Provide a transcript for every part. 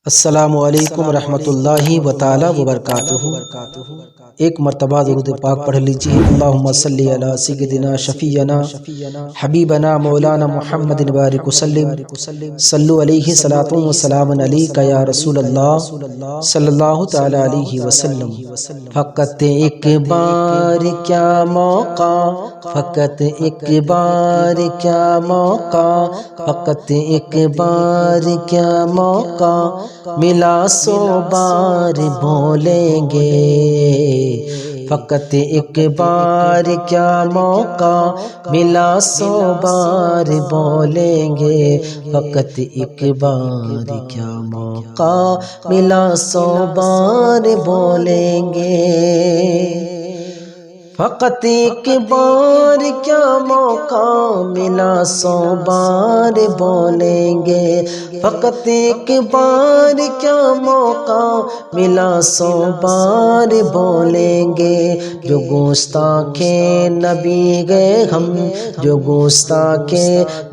السلام علیکم ورحمۃ اللہ تعالی وبرکاتہ۔ ایک مرتبہ درود پاک پڑھ لیجیے۔ اللہم صلی علی سیدنا شفیعنا حبیبنا مولانا محمد بارک وسلم صلو علیہ صلاۃ و سلام علیک یا رسول اللہ صلی اللہ تعالی علیہ وسلم۔ فقط ایک بار کیا موقع، فقط ایک بار کیا موقع، فقط ایک بار کیا موقع، ملا سو بار بولیں گے۔ فقط ایک بار کیا موقع، ملا سو بار بولیں گے۔ فقط ایک بار کیا موقع، ملا سو بار بولیں گے۔ فقط ایک بار کیا موقع، ملا سو بار بولیں گے۔ فقط ایک بار کیا موقع، ملا سو بار بولیں گے۔ جو گستاخ نبی گئے ہم، جو گستاخ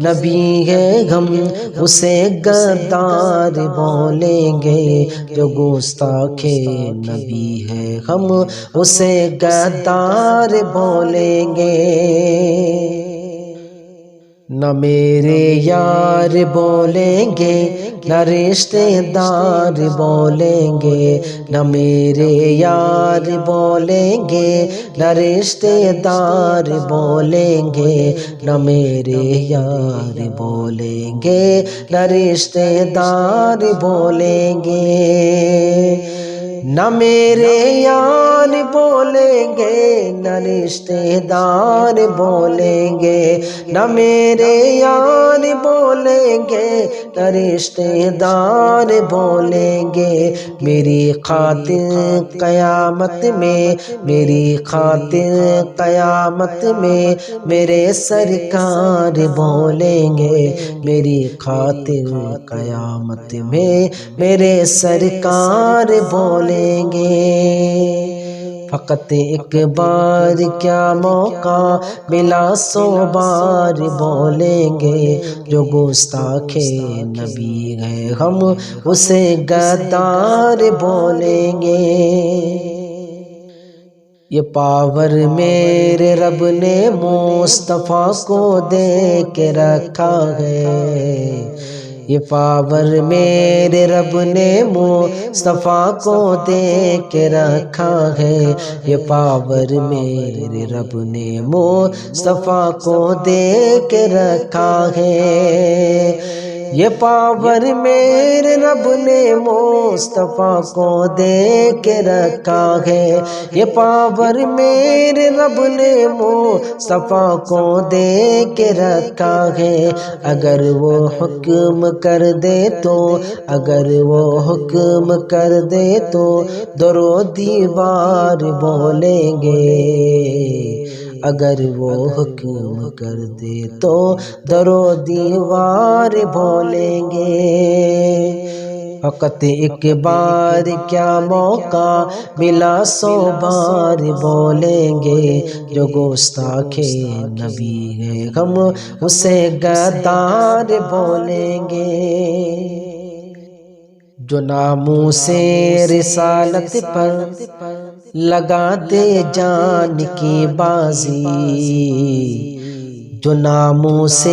نبی گئے ہم، اسے غدار بولیں گے۔ جو گستاخ نبی ہے ہم، اسے غدار بولیں گے۔ نہ میرے یار بولیں گے، نہ رشتے دار بولیں گے۔ نہ میرے یار بولیں گے، نہ رشتے دار بولیں گے۔ نہ میرے یار بولیں گے، نہ رشتے دار بولیں گے۔ نہ میرے یار بولیں گے، نہ رشتے دار بولیں گے۔ نہ میرے یار بولیں گے، نہ رشتے دار بولیں گے۔ میری خاطر قیامت میں، میری خاطر قیامت میں میرے سرکار بولیں گے۔ میری خاطر قیامت میں میرے سرکار بولیں گے۔ فقط ایک بار کیا موقع، ملا سو بار بولیں گے۔ جو گستاخ نبی ہے ہم، اسے غدار بولیں گے۔ یہ پاور میرے رب نے مصطفیٰ کو دے کے رکھا ہے۔ یہ پاور میرے رب نے مصطفیٰ کو دے کے رکھا ہے۔ یہ پاور میرے رب نے مصطفیٰ کو دے کے رکھا ہے۔ یہ پاور میرے رب نے مصطفیٰ کو دے کے رکھا ہے۔ یہ پاور میرے رب نے مصطفیٰ کو دے کے رکھا ہے۔ اگر وہ حکم کر دے تو، اگر وہ حکم کر دے تو در و دیوار بولیں گے۔ اگر وہ حکم کر دے تو در و دیوار بولیں گے۔ فقط ایک بار کیا موقع، ملا سو بار بولیں گے۔ جو گستاخ نبی ہے ہم، اسے غدار بولیں گے۔ جو ناموس رسالت پر لگا دے جان کی بازی، جو ناموس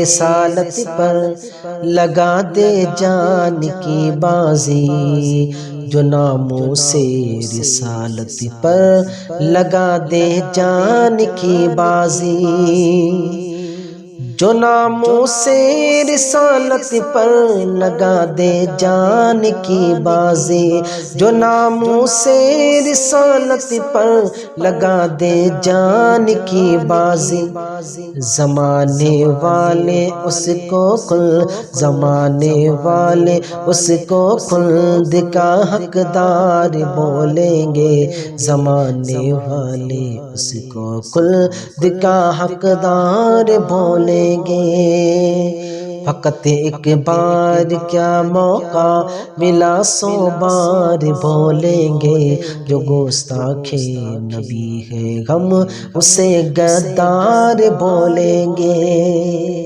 رسالت پر لگا دے جان کی بازی، جو ناموس رسالت پر لگا دے جان کی بازی، جو ناموس رسالت پر لگا دے جان کی بازی، جو ناموس رسالت پر لگا دے جان کی بازی۔ زمانے والے اس کو زمانے والے اس کو خلد کا حقدار بولیں گے۔ زمانے والے اس کو خلد کا حقدار بولیں گے۔ فقط ایک بار کیا موقع، ملا سو بار بولیں گے۔ جو گستاخ نبی ہے ہم، اسے غدار بولیں گے۔